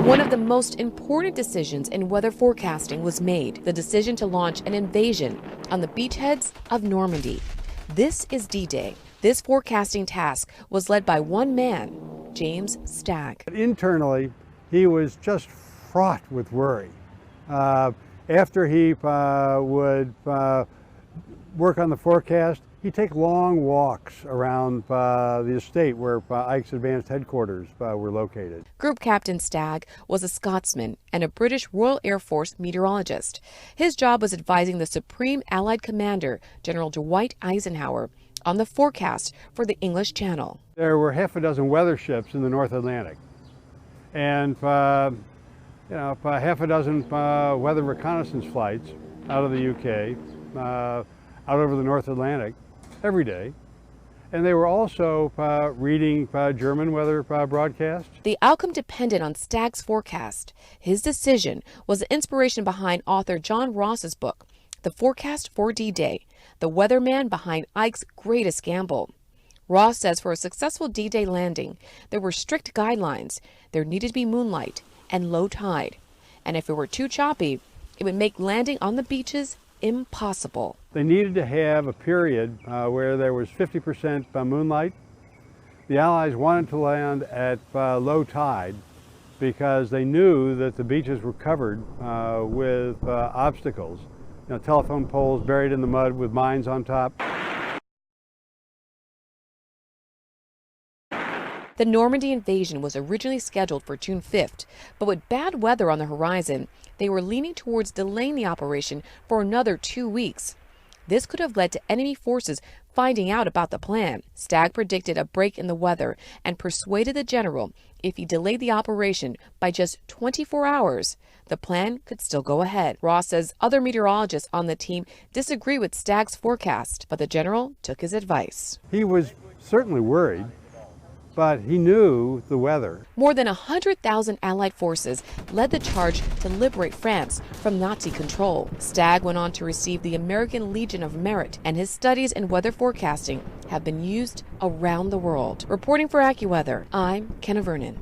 One of the most important decisions in weather forecasting was made, the decision to launch an invasion on the beachheads of Normandy. This is D-Day. This forecasting task was led by one man, James Stagg. Internally, he was just fraught with worry. After he would work on the forecast, he'd take long walks around the estate where Ike's advanced headquarters were located. Group Captain Stagg was a Scotsman and a British Royal Air Force meteorologist. His job was advising the Supreme Allied Commander, General Dwight Eisenhower, on the forecast for the English Channel. There were half a dozen weather ships in the North Atlantic, and half a dozen weather reconnaissance flights out of the UK, out over the North Atlantic every day. And they were also reading German weather broadcasts. The outcome depended on Stagg's forecast. His decision was the inspiration behind author John Ross's book, The Forecast for D-Day, the weatherman behind Ike's greatest gamble. Ross says for a successful D-Day landing, there were strict guidelines. There needed to be moonlight and low tide. And if it were too choppy, it would make landing on the beaches impossible. They needed to have a period where there was 50% moonlight. The Allies wanted to land at low tide because they knew that the beaches were covered with obstacles. Telephone poles buried in the mud with mines on top. The Normandy invasion was originally scheduled for June 5th, but with bad weather on the horizon, they were leaning towards delaying the operation for another 2 weeks. This could have led to enemy forces finding out about the plan. Stagg predicted a break in the weather and persuaded the general if he delayed the operation by just 24 hours, the plan could still go ahead. Ross says other meteorologists on the team disagree with Stagg's forecast, but the general took his advice. He was certainly worried, but he knew the weather. More than 100,000 Allied forces led the charge to liberate France from Nazi control. Stagg went on to receive the American Legion of Merit, and his studies in weather forecasting have been used around the world. Reporting for AccuWeather, I'm Kenna Vernon.